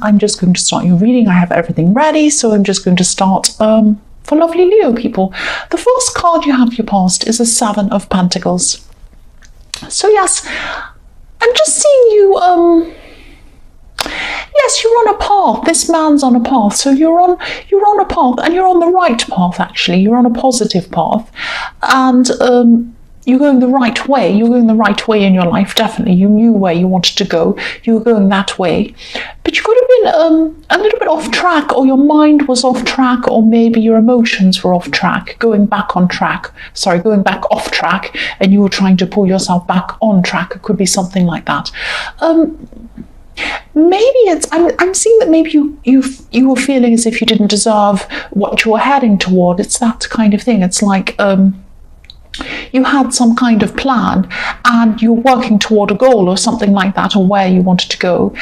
I'm just going to start your reading. I have everything ready, so I'm just going to start for lovely Leo people. The first card you have for your past is a Seven of Pentacles. So yes, I'm just seeing you, yes, you're on a path. This man's on a path. So you're on a path, and you're on the right path, actually. You're on a positive path. And you're going the right way. You're going the right way in your life, definitely. You knew where you wanted to go. You were going that way. But you could have been a little bit off track, or your mind was off track, or maybe your emotions were off track, going back off track, and you were trying to pull yourself back on track. It could be something like that. Maybe it's, I'm seeing that maybe you were feeling as if you didn't deserve what you were heading toward. It's that kind of thing. It's like, you had some kind of plan and you're working toward a goal or something like that, or where you wanted to go.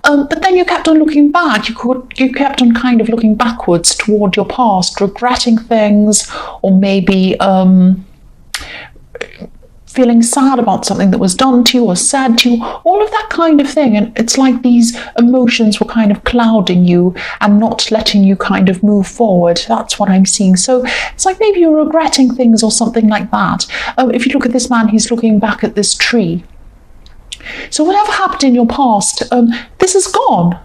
But then you kept on looking back. You kept on kind of looking backwards toward your past, regretting things, or maybe feeling sad about something that was done to you or said to you, all of that kind of thing. And it's like these emotions were kind of clouding you and not letting you kind of move forward. That's what I'm seeing. So it's like maybe you're regretting things or something like that. If you look at this man, he's looking back at this tree. So whatever happened in your past, this is gone.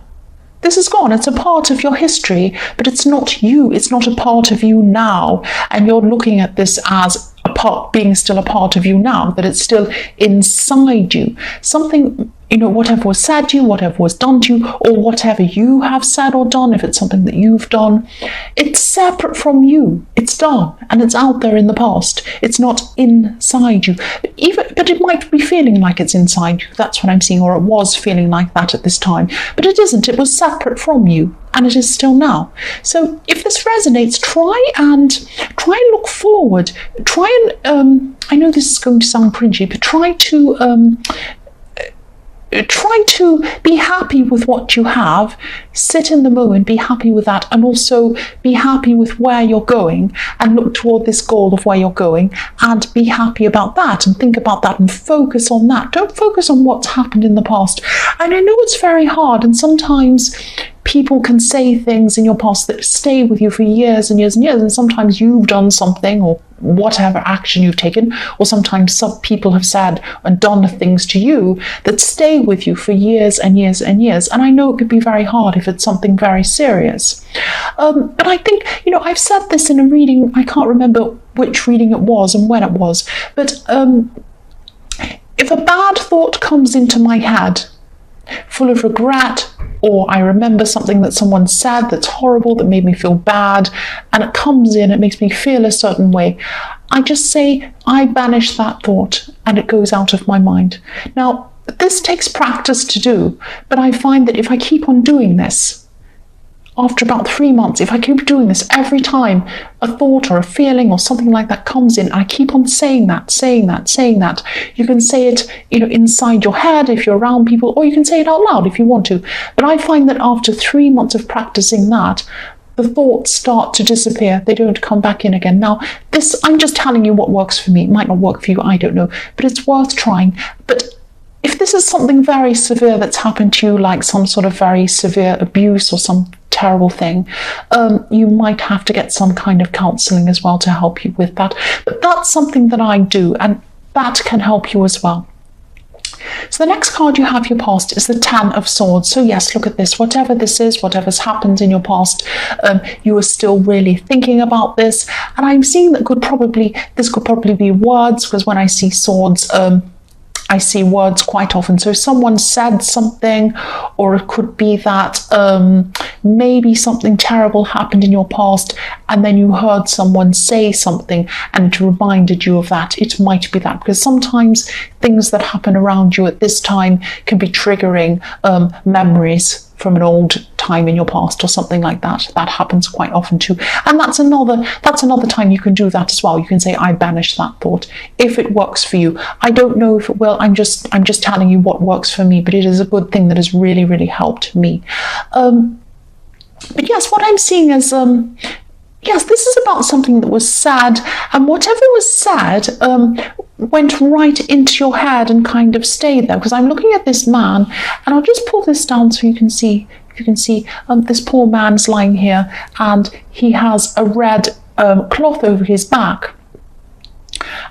This is gone. It's a part of your history, but it's not you. It's not a part of you now. And you're looking at this as being still a part of you now, that it's still inside you. Something, whatever was said to you, whatever was done to you, or whatever you have said or done, if it's something that you've done, it's separate from you. It's done, and it's out there in the past. It's not inside you. But it might be feeling like it's inside you. And I'm seeing, or it was feeling like that at this time. But it isn't. It was separate from you, and it is still now. So if this resonates, try and look forward. Try and, I know this is going to sound cringy, but try to be happy with what you have, sit in the moment, be happy with that, and also be happy with where you're going, and look toward this goal of where you're going, and be happy about that, and think about that, and focus on that. Don't focus on what's happened in the past. And I know it's very hard, and sometimes people can say things in your past that stay with you for years and years and years, and sometimes you've done something, or whatever action you've taken, or sometimes some people have said and done things to you that stay with you for years and years and years. And I know it could be very hard if it's something very serious. But I think, I've said this in a reading, I can't remember which reading it was and when it was, but if a bad thought comes into my head full of regret, or I remember something that someone said that's horrible, that made me feel bad, and it comes in, it makes me feel a certain way, I just say, I banish that thought, and it goes out of my mind. Now, this takes practice to do, but I find that if I keep on doing this, after about 3 months, if I keep doing this every time a thought or a feeling or something like that comes in, I keep on saying that. You can say it, inside your head if you're around people, or you can say it out loud if you want to. But I find that after 3 months of practicing that, the thoughts start to disappear. They don't come back in again. Now, I'm just telling you what works for me. It might not work for you, I don't know, but it's worth trying. But if this is something very severe that's happened to you, like some sort of very severe abuse or some terrible thing, you might have to get some kind of counselling as well to help you with that. But that's something that I do, and that can help you as well. So the next card you have your past is the Ten of Swords. So yes, look at this. Whatever this is, whatever's happened in your past, you are still really thinking about this. And I'm seeing that this could probably be words, because when I see swords, I see words quite often. So someone said something, or it could be that maybe something terrible happened in your past, and then you heard someone say something and it reminded you of that. It might be that, because sometimes things that happen around you at this time can be triggering memories from an old time in your past or something like that. That happens quite often too. And that's another time you can do that as well. You can say, I banish that thought, if it works for you. I don't know if it will. I'm just telling you what works for me, but it is a good thing that has really, really helped me. But yes, what I'm seeing is, yes, this is about something that was sad, and whatever was sad went right into your head and kind of stayed there. Because I'm looking at this man, and I'll just pull this down so you can see you can see this poor man's lying here and he has a red cloth over his back.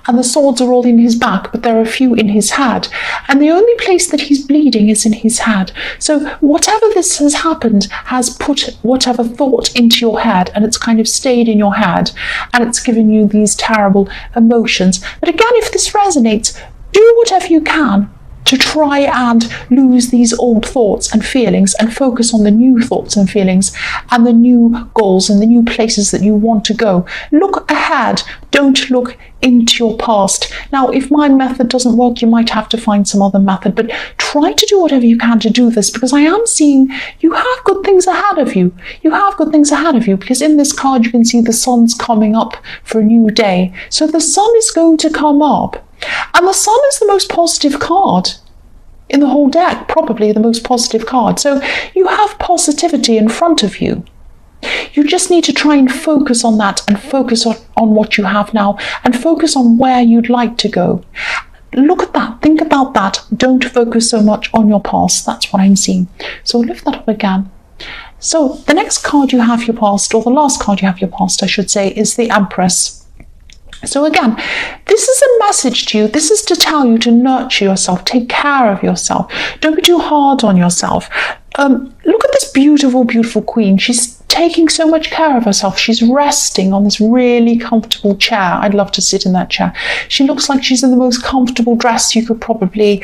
And the swords are all in his back, but there are a few in his head. And the only place that he's bleeding is in his head. So whatever this has happened has put whatever thought into your head, and it's kind of stayed in your head, and it's given you these terrible emotions. But again, if this resonates, do whatever you can to try and lose these old thoughts and feelings and focus on the new thoughts and feelings and the new goals and the new places that you want to go. Look ahead, don't look into your past. Now, if my method doesn't work, you might have to find some other method, but try to do whatever you can to do this, because I am seeing you have good things ahead of you. You have good things ahead of you, because in this card you can see the sun's coming up for a new day. So the sun is going to come up. And the sun is the most positive card in the whole deck, probably the most positive card. So you have positivity in front of you. You just need to try and focus on that and focus on what you have now and focus on where you'd like to go. Look at that. Think about that. Don't focus so much on your past. That's what I'm seeing. So lift that up again. So the next card you have your past, or the last card you have your past, I should say, is the Empress. So again, this is a message to you. This is to tell you to nurture yourself, take care of yourself. Don't be too hard on yourself. Look at this beautiful, beautiful queen. She's taking so much care of herself. She's resting on this really comfortable chair. I'd love to sit in that chair. She looks like she's in the most comfortable dress you could probably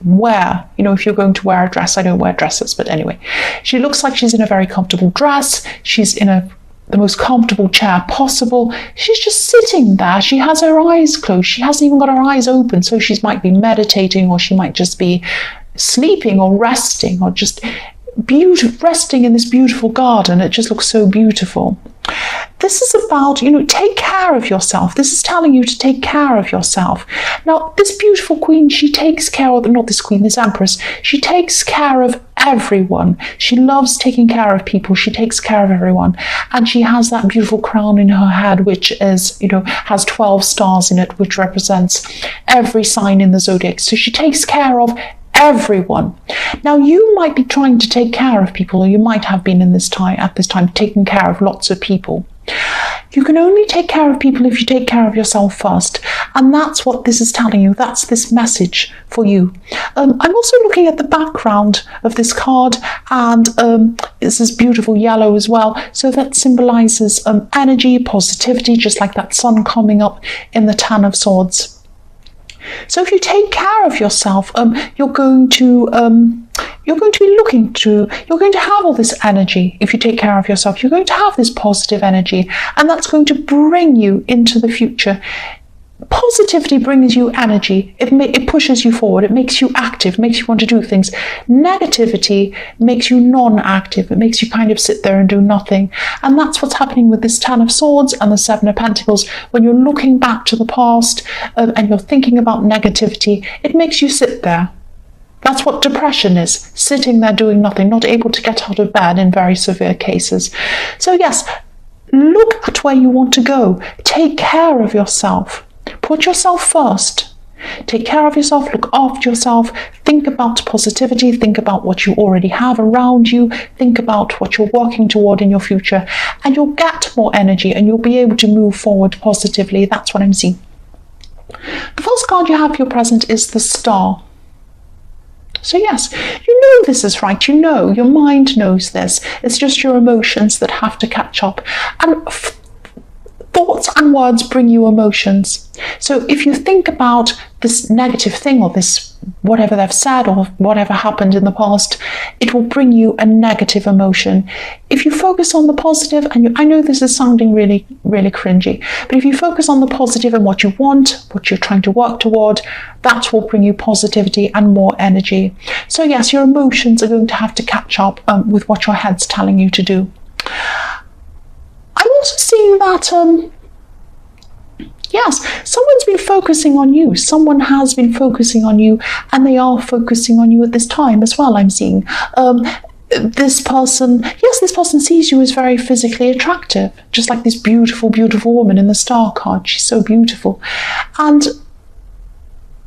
wear. You know, if you're going to wear a dress. I don't wear dresses, but anyway. She looks like she's in a very comfortable dress. She's in the most comfortable chair possible. She's just sitting there. She has her eyes closed. She hasn't even got her eyes open, so she might be meditating, or she might just be sleeping or resting, or just resting in this beautiful garden. It just looks so beautiful. This is about, take care of yourself. This is telling you to take care of yourself. Now, this beautiful queen, she takes care of, not this queen, this Empress, she takes care of everyone. She loves taking care of people. She takes care of everyone. And she has that beautiful crown in her head, which is, has 12 stars in it, which represents every sign in the zodiac. So she takes care of everyone. Now, you might be trying to take care of people, or you might have been at this time taking care of lots of people. You can only take care of people if you take care of yourself first, and that's what this is telling you. That's this message for you. I'm also looking at the background of this card, and this is beautiful yellow as well, so that symbolizes energy, positivity, just like that sun coming up in the Ten of Swords. So if you take care of yourself, you're going to have all this energy. If you take care of yourself, you're going to have this positive energy, and that's going to bring you into the future. Positivity brings you energy. It pushes you forward. It makes you active, makes you want to do things. Negativity makes you non-active. It makes you kind of sit there and do nothing. And that's what's happening with this Ten of Swords and the Seven of Pentacles. When you're looking back to the past and you're thinking about negativity, it makes you sit there. That's what depression is, sitting there doing nothing, not able to get out of bed in very severe cases. So yes, look at where you want to go. Take care of yourself. Put yourself first. Take care of yourself, look after yourself, think about positivity, think about what you already have around you, think about what you're working toward in your future, and you'll get more energy and you'll be able to move forward positively. That's what I'm seeing. The first card you have for your present is the Star. So yes, you know this is right. You know, your mind knows this. It's just your emotions that have to catch up. And thoughts and words bring you emotions. So if you think about this negative thing, or this whatever they've said, or whatever happened in the past, it will bring you a negative emotion. If you focus on the positive, and I know this is sounding really, really cringy, but if you focus on the positive and what you want, what you're trying to work toward, that will bring you positivity and more energy. So yes, your emotions are going to have to catch up with what your head's telling you to do. I'm also seeing that, yes, someone's been focusing on you. Someone has been focusing on you, and they are focusing on you at this time as well, I'm seeing. This person sees you as very physically attractive, just like this beautiful, beautiful woman in the Star card. She's so beautiful. And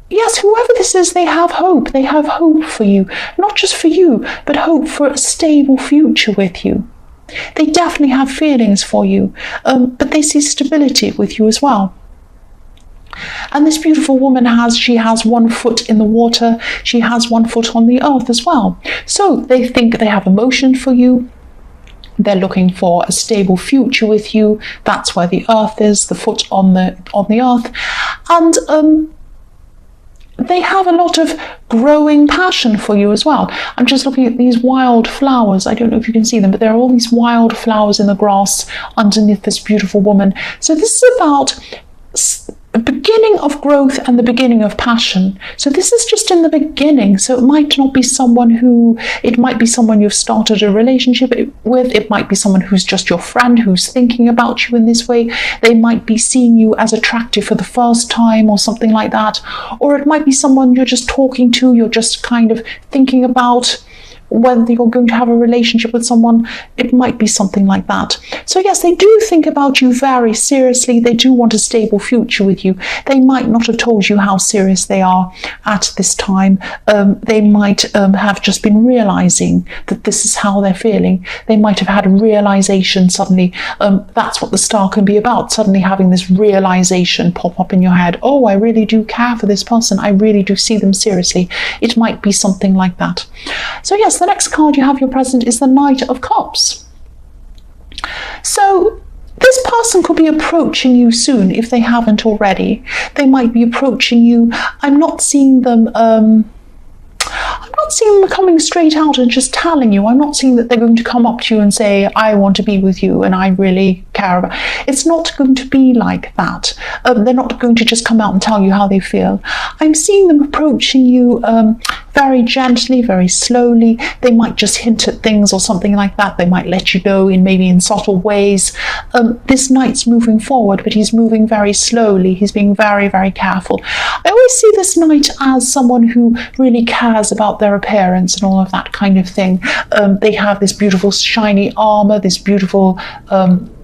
yes, whoever this is, they have hope. They have hope for you. Not just for you, but hope for a stable future with you. They definitely have feelings for you, but they see stability with you as well. And this beautiful woman she has one foot in the water, she has one foot on the earth as well. So they think they have emotion for you. They're looking for a stable future with you. That's where the earth is, the foot on the earth. And they have a lot of growing passion for you as well. I'm just looking at these wild flowers. I don't know if you can see them, but there are all these wild flowers in the grass underneath this beautiful woman. So this is about the beginning of growth and the beginning of passion. So this is just in the beginning. So it might not be someone you've started a relationship with. It might be someone who's just your friend, who's thinking about you in this way. They might be seeing you as attractive for the first time or something like that. Or it might be someone you're just talking to, you're just kind of thinking about whether you're going to have a relationship with someone. It might be something like that. So yes, they do think about you very seriously. They do want a stable future with you. They might not have told you how serious they are at this time. They might have just been realizing that this is how they're feeling. They might have had a realization suddenly. That's what the star can be about, suddenly having this realization pop up in your head. Oh, I really do care for this person. I really do see them seriously. It might be something like that. So yes, the next card you have your present is the Knight of Cups. So this person could be approaching you soon if they haven't already. They might be approaching you. I'm not seeing them coming straight out and just telling you. I'm not seeing that they're going to come up to you and say, I want to be with you and I really care about. It's not going to be like that. They're not going to just come out and tell you how they feel. I'm seeing them approaching you very gently, very slowly. They might just hint at things or something like that. They might let you know maybe in subtle ways. This knight's moving forward, but he's moving very slowly. He's being very, very careful. I always see this knight as someone who really cares about their appearance and all of that kind of thing. They have this beautiful shiny armor, this beautiful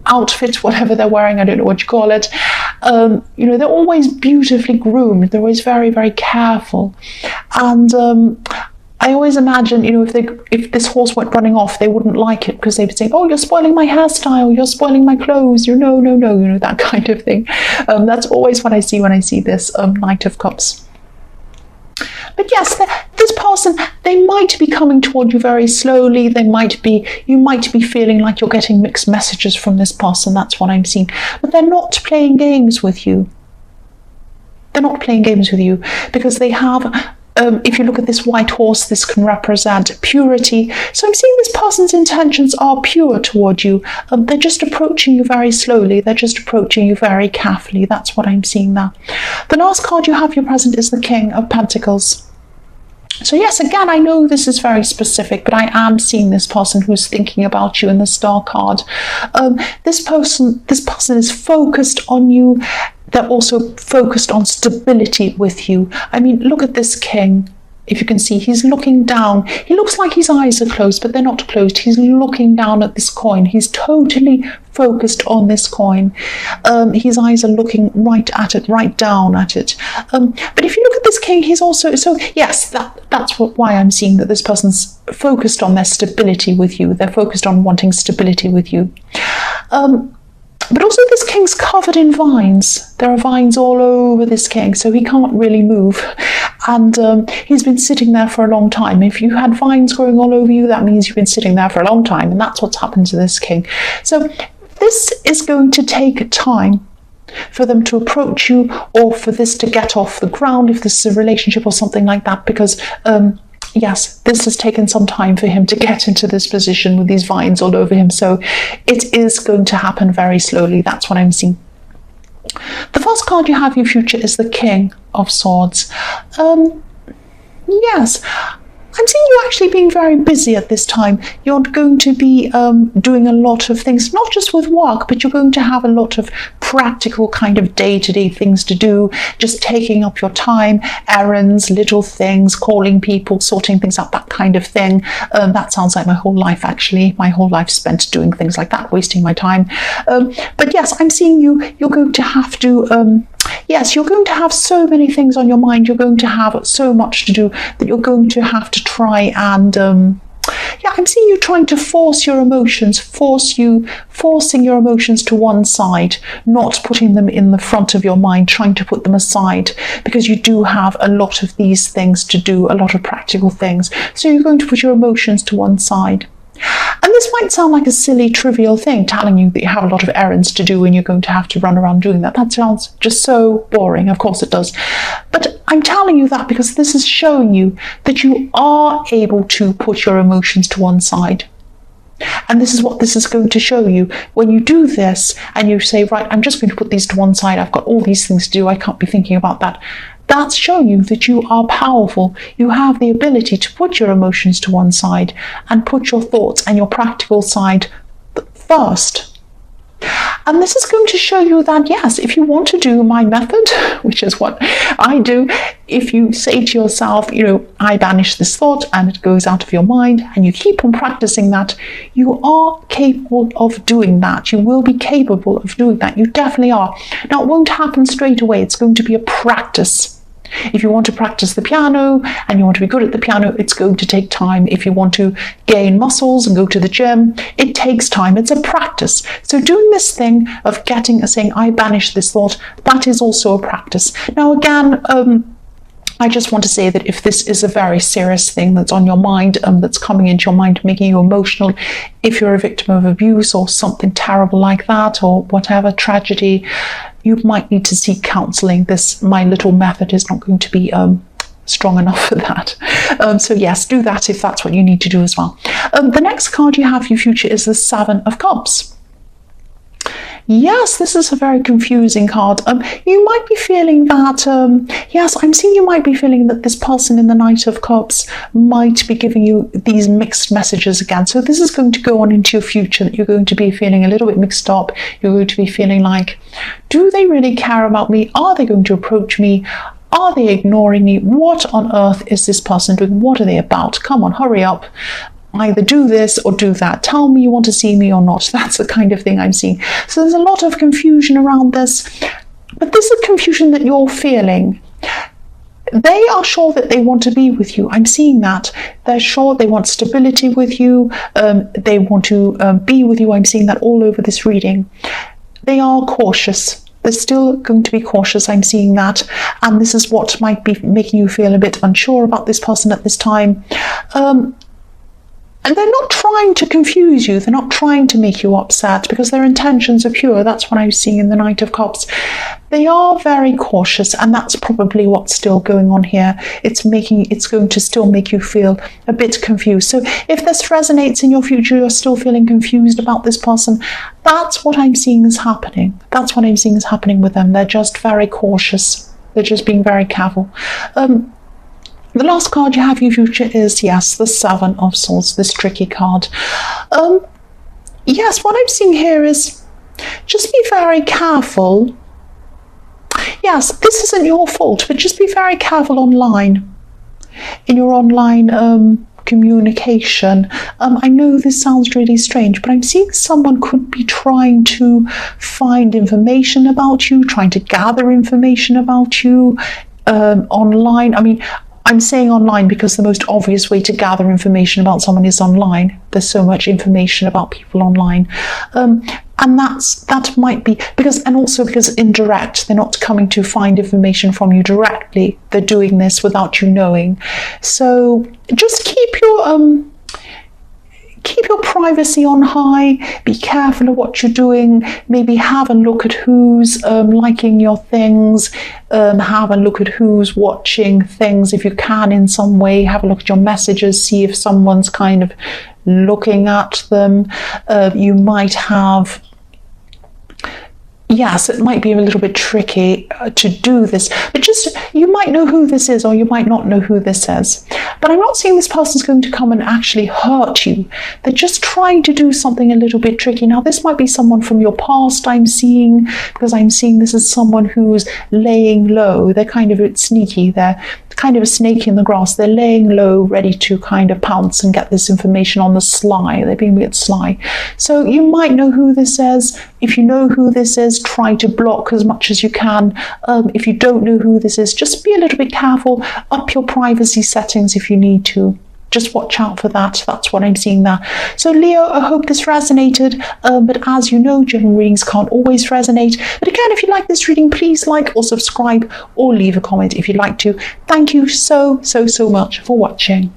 outfit, whatever they're wearing, I don't know what you call it. They're always beautifully groomed. They're always very, very careful. And I always imagine, if this horse went running off, they wouldn't like it because they would say, oh, you're spoiling my hairstyle, you're spoiling my clothes, no, that kind of thing. That's always what I see when I see this Knight of Cups. But yes, this person, they might be coming toward you very slowly. You might be feeling like you're getting mixed messages from this person. That's what I'm seeing. But they're not playing games with you. They're not playing games with you because they have... if you look at this white horse, this can represent purity. So I'm seeing this person's intentions are pure toward you. They're just approaching you very slowly. They're just approaching you very carefully. That's what I'm seeing now. The last card you have your present is the King of Pentacles. So yes, again, I know this is very specific, but I am seeing this person who's thinking about you in the Star card. This person is focused on you. They're also focused on stability with you. I mean, look at this king. If you can see, he's looking down. He looks like his eyes are closed, but they're not closed. He's looking down at this coin. He's totally focused on this coin. His eyes are looking right at it, right down at it. But if you look at this king, he's also... So yes, that's why I'm seeing that this person's focused on their stability with you. They're focused on wanting stability with you. But also this king's covered in vines. There are vines all over this king, so he can't really move. And he's been sitting there for a long time. If you had vines growing all over you, that means you've been sitting there for a long time. And that's what's happened to this king. So this is going to take time for them to approach you, or for this to get off the ground, if this is a relationship or something like that, because... yes, this has taken some time for him to get into this position with these vines all over him. So it is going to happen very slowly. That's what I'm seeing. The first card you have your future is the King of Swords. Yes, I'm seeing you actually being very busy at this time. You're going to be doing a lot of things, not just with work, but you're going to have a lot of practical kind of day-to-day things to do, just taking up your time, errands, little things, calling people, sorting things out, that kind of thing. That sounds like my whole life, actually. My whole life spent doing things like that, wasting my time. But yes, I'm seeing you're going to have to... yes, you're going to have so many things on your mind. You're going to have so much to do that you're going to have to try and yeah, I'm seeing you trying to force your emotions, forcing your emotions to one side, not putting them in the front of your mind, trying to put them aside, because you do have a lot of these things to do, a lot of practical things. So you're going to put your emotions to one side. And this might sound like a silly, trivial thing, telling you that you have a lot of errands to do and you're going to have to run around doing that. That sounds just so boring. Of course it does. But I'm telling you that because this is showing you that you are able to put your emotions to one side. And this is what this is going to show you. When you do this and you say, right, I'm just going to put these to one side. I've got all these things to do. I can't be thinking about that. That's showing you that you are powerful. You have the ability to put your emotions to one side and put your thoughts and your practical side first. And this is going to show you that, yes, if you want to do my method, which is what I do, if you say to yourself, you know, I banish this thought and it goes out of your mind, and you keep on practicing that, you are capable of doing that. You will be capable of doing that. You definitely are. Now, it won't happen straight away. It's going to be a practice. If you want to practice the piano and you want to be good at the piano, it's going to take time. If you want to gain muscles and go to the gym, it takes time. It's a practice. So doing this thing of saying, I banish this thought, that is also a practice. Now, again, I just want to say that if this is a very serious thing that's on your mind, that's coming into your mind, making you emotional, if you're a victim of abuse or something terrible like that, or whatever tragedy, you might need to seek counselling. My little method is not going to be strong enough for that. So yes, do that if that's what you need to do as well. The next card you have for your future is the Seven of Cups. Yes, this is a very confusing card. You might be feeling that, yes, I'm seeing you might be feeling that this person in the Knight of Cups might be giving you these mixed messages again. So this is going to go on into your future, that you're going to be feeling a little bit mixed up. You're going to be feeling like, do they really care about me? Are they going to approach me? Are they ignoring me? What on earth is this person doing? What are they about? Come on, hurry up. Either do this or do that. Tell me you want to see me or not. That's the kind of thing I'm seeing. So there's a lot of confusion around this, but this is confusion that you're feeling. They are sure that they want to be with you. I'm seeing that. They're sure they want stability with you. They want to be with you. I'm seeing that all over this reading. They are cautious. They're still going to be cautious. I'm seeing that. And this is what might be making you feel a bit unsure about this person at this time. And they're not trying to confuse you. They're not trying to make you upset, because their intentions are pure. That's what I'm seeing in the Knight of Cups. They are very cautious, and that's probably what's still going on here. It's going to still make you feel a bit confused. So if this resonates in your future, you're still feeling confused about this person, that's what I'm seeing is happening. That's what I'm seeing is happening with them. They're just very cautious. They're just being very careful. The last card you have in your future is, yes, the Seven of Swords, this tricky card. Yes, what I'm seeing here is just be very careful. Yes, this isn't your fault, but just be very careful online, in your online communication. I know this sounds really strange, but I'm seeing someone could be trying to find information about you, trying to gather information about you online. I mean, I'm saying online because the most obvious way to gather information about someone is online. There's so much information about people online. And that might be because indirect, they're not coming to find information from you directly. They're doing this without you knowing. So just keep your privacy on high. Be careful of what you're doing. Maybe have a look at who's liking your things. Have a look at who's watching things. If you can in some way, have a look at your messages. See if someone's kind of looking at them. You might have... Yes, it might be a little bit tricky to do this, but just, you might know who this is or you might not know who this is. But I'm not seeing this person's going to come and actually hurt you. They're just trying to do something a little bit tricky. Now, this might be someone from your past I'm seeing, because I'm seeing this as someone who's laying low. They're kind of a bit sneaky. They're kind of a snake in the grass. They're laying low, ready to kind of pounce and get this information on the sly. They're being a bit sly. So you might know who this is. If you know who this is, try to block as much as you can. If you don't know who this is, just be a little bit careful. Up your privacy settings if you need to. Just watch out for that. That's what I'm seeing there. So Leo, I hope this resonated. But as you know, general readings can't always resonate. But again, if you like this reading, please like or subscribe or leave a comment if you'd like to. Thank you so much for watching.